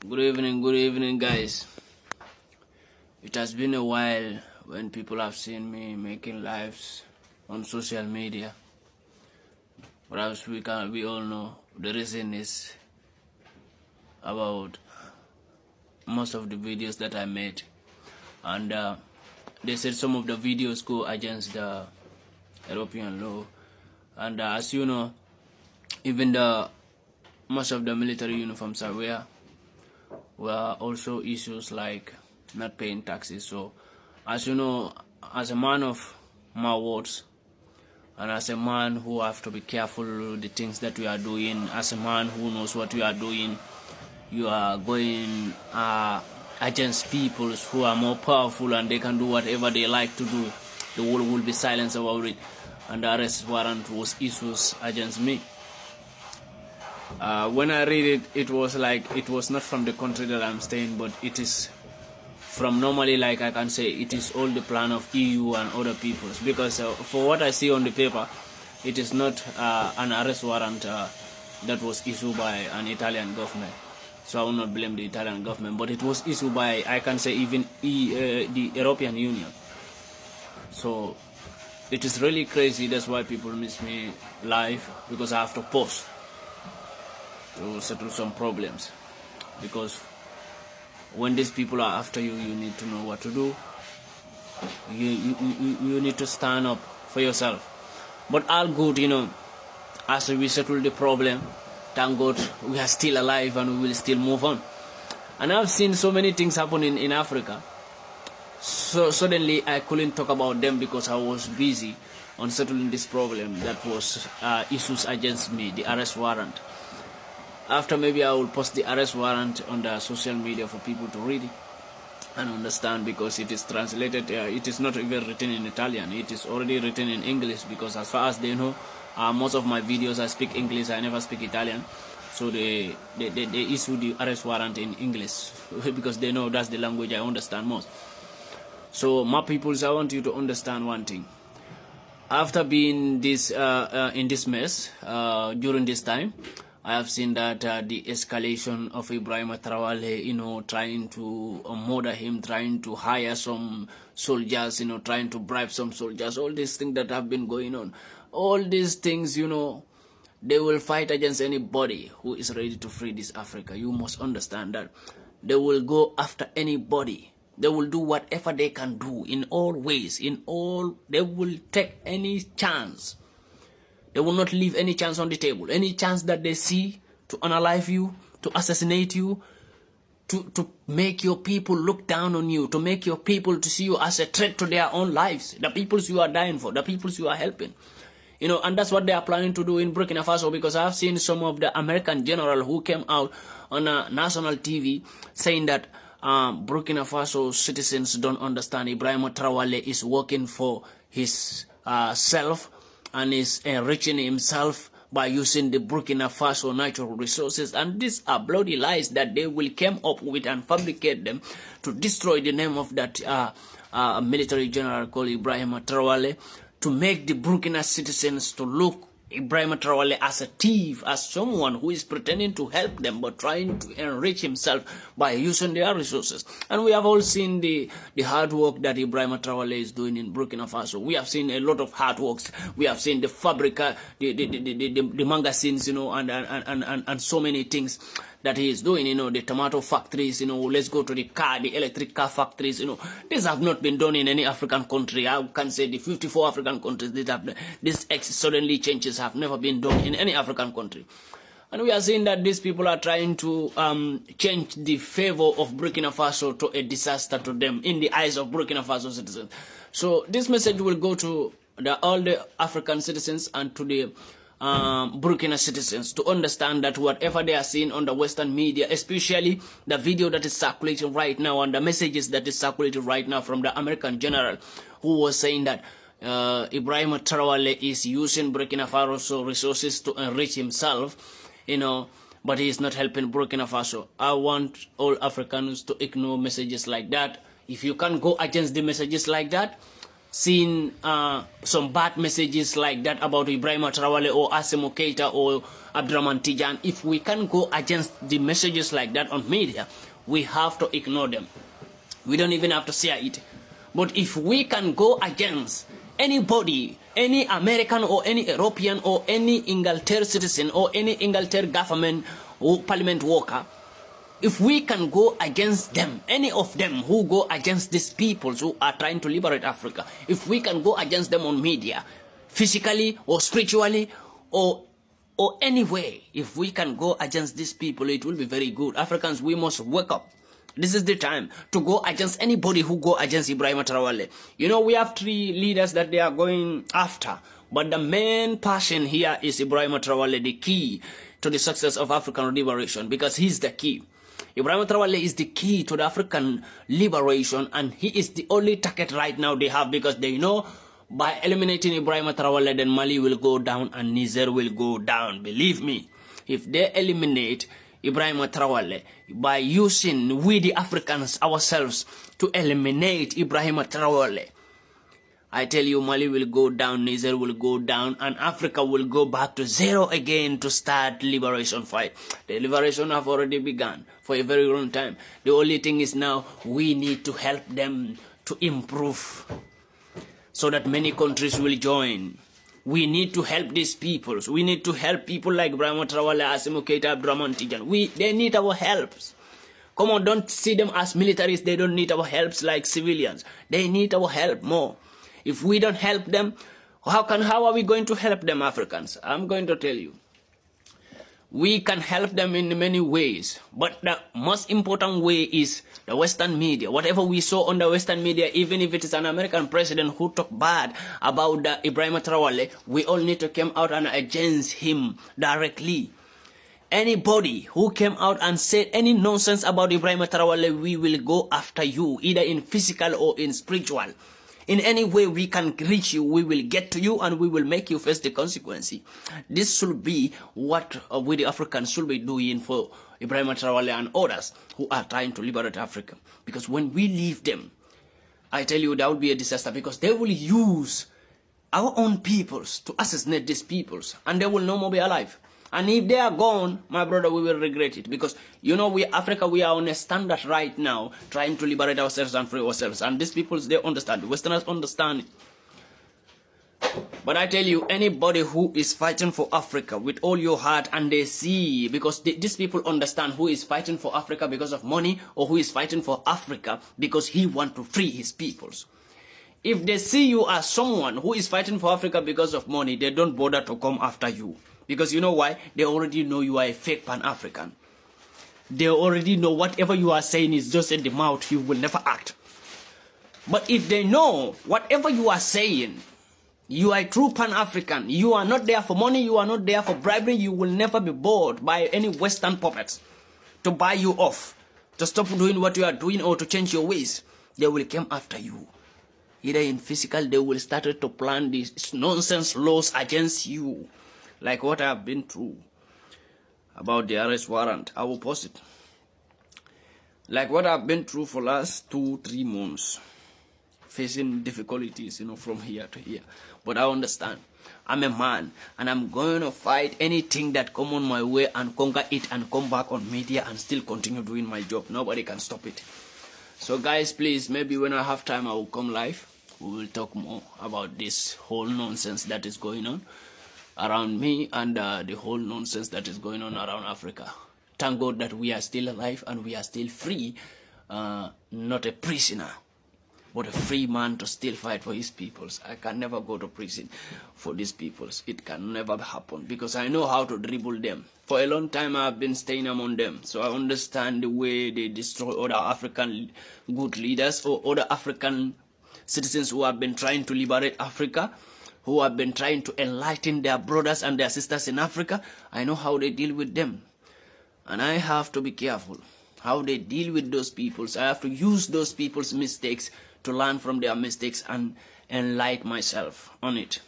Good evening, guys. It has been a while when people have seen me making lives on social media. Perhaps we all know the reason is about most of the videos that I made, and they said some of the videos go against the European law, and as you know, even most of the military uniforms I wear were also issues like not paying taxes. So, as you know, as a man of my words, and as a man who have to be careful the things that we are doing, as a man who knows what we are doing, you are going against people who are more powerful and they can do whatever they like to do. The world will be silent about it, and the arrest warrant was issued against me. When I read it, it was like it was not from the country that I'm staying, but it is from normally, like I can say, it is all the plan of EU and other peoples. Because for what I see on the paper, it is not an arrest warrant that was issued by an Italian government. So I will not blame the Italian government, but it was issued by, I can say, even the European Union. So it is really crazy. That's why people miss me live, because I have to post to settle some problems. Because when these people are after you, you need to know what to do. You need to stand up for yourself. But all good, as we settle the problem, thank God we are still alive and we will still move on. And I've seen so many things happen in Africa. So suddenly I couldn't talk about them because I was busy on settling this problem that was issues against me, the arrest warrant. After, maybe I will post the arrest warrant on the social media for people to read it and understand, because it is translated. It is not even written in Italian. It is already written in English, because as far as they know, most of my videos I speak English. I never speak Italian. So they issue the arrest warrant in English because they know that's the language I understand most. So my peoples, I want you to understand one thing. After being this in this mess during this time, I have seen that the escalation of Ibrahim Traoré, trying to murder him, trying to hire some soldiers, trying to bribe some soldiers, all these things that have been going on. All these things, they will fight against anybody who is ready to free this Africa. You must understand that. They will go after anybody. They will do whatever they can do in all ways, they will take any chance. They will not leave any chance on the table. Any chance that they see to unalive you, to assassinate you, to make your people look down on you, to make your people to see you as a threat to their own lives, the peoples you are dying for, the peoples you are helping. And that's what they are planning to do in Burkina Faso, because I've seen some of the American general who came out on a national TV saying that Burkina Faso citizens don't understand. Ibrahim Traoré is working for his self and is enriching himself by using the Burkina Faso natural resources. And these are bloody lies that they will come up with and fabricate them to destroy the name of that military general called Ibrahim Traoré, to make the Burkina citizens to look Ibrahim Traoré as a thief, as someone who is pretending to help them but trying to enrich himself by using their resources. And we have all seen the hard work that Ibrahim Traoré is doing in Burkina Faso. We have seen a lot of hard works. We have seen the fabrica, the magazines, and so many things that he is doing, the tomato factories, let's go to the electric car factories, These have not been done in any African country. I can say the 54 African countries that have this suddenly changes have never been done in any African country. And we are seeing that these people are trying to change the favor of Burkina Faso to a disaster to them in the eyes of Burkina Faso citizens. So this message will go to all the African citizens and to the Burkina citizens, to understand that whatever they are seeing on the Western media, especially the video that is circulating right now and the messages that is circulating right now from the American general who was saying that Ibrahim Traoré is using Burkina Faso resources to enrich himself, but he is not helping Burkina Faso. I want all Africans to ignore messages like that. If you can't go against the messages like that, seeing some bad messages like that about Ibrahim Traoré or Assimi Keita or Abdurrahman Tijan, if we can go against the messages like that on media, we have to ignore them. We don't even have to share it. But if we can go against anybody, any American or any European or any Inglaterra citizen or any Inglaterra government or parliament worker, if we can go against them, any of them who go against these people who are trying to liberate Africa, if we can go against them on media, physically or spiritually or any way, if we can go against these people, it will be very good. Africans, we must wake up. This is the time to go against anybody who go against Ibrahim Traoré. You know, we have 3 leaders that they are going after, but the main person here is Ibrahim Traoré, the key to the success of African liberation, because he's the key. Ibrahim Traoré is the key to the African liberation, and he is the only target right now they have, because they know by eliminating Ibrahim Traoré, then Mali will go down and Niger will go down. Believe me, if they eliminate Ibrahim Traoré by using we the Africans ourselves to eliminate Ibrahim Traoré, I tell you, Mali will go down, Niger will go down, and Africa will go back to zero again to start liberation fight. The liberation have already begun for a very long time. The only thing is now we need to help them to improve so that many countries will join. We need to help these peoples. We need to help people like Ibrahim Traoré, Assimi Keita, Abdurrahman Tijan. They need our helps. Come on, don't see them as militaries. They don't need our helps like civilians. They need our help more. If we don't help them, how are we going to help them, Africans? I'm going to tell you. We can help them in many ways, but the most important way is the Western media. Whatever we saw on the Western media, even if it is an American president who talk bad about Ibrahim Traoré, we all need to come out and against him directly. Anybody who came out and said any nonsense about Ibrahim Traoré, we will go after you, either in physical or in spiritual. In any way we can reach you, we will get to you and we will make you face the consequence. This should be what we the Africans should be doing for Ibrahim Traoré and others who are trying to liberate Africa. Because when we leave them, I tell you, that will be a disaster, because they will use our own peoples to assassinate these peoples and they will no more be alive. And if they are gone, my brother, we will regret it. Because, you know, Africa, we are on a standard right now, trying to liberate ourselves and free ourselves. And these people, they understand. The Westerners understand it. But I tell you, anybody who is fighting for Africa with all your heart, and they see, because these people understand who is fighting for Africa because of money, or who is fighting for Africa because he wants to free his peoples. If they see you as someone who is fighting for Africa because of money, they don't bother to come after you. Because you know why? They already know you are a fake Pan-African. They already know whatever you are saying is just in the mouth, you will never act. But if they know whatever you are saying, you are a true Pan-African, you are not there for money, you are not there for bribery, you will never be bought by any Western puppets to buy you off, to stop doing what you are doing or to change your ways. They will come after you. Either in physical, they will start to plan these nonsense laws against you. Like what I have been through about the arrest warrant. I will post it. Like what I've been through for last 2-3 months. Facing difficulties, you know, from here to here. But I understand. I'm a man. And I'm going to fight anything that come on my way and conquer it and come back on media and still continue doing my job. Nobody can stop it. So guys, please, maybe when I have time, I will come live. We will talk more about this whole nonsense that is going on around me and the whole nonsense that is going on around Africa. Thank God that we are still alive and we are still free, not a prisoner, but a free man to still fight for his peoples. I can never go to prison for these peoples. It can never happen because I know how to dribble them. For a long time I have been staying among them, so I understand the way they destroy other African good leaders or other African citizens who have been trying to liberate Africa, who have been trying to enlighten their brothers and their sisters in Africa. I know how they deal with them. And I have to be careful how they deal with those peoples. I have to use those people's mistakes to learn from their mistakes and enlighten myself on it.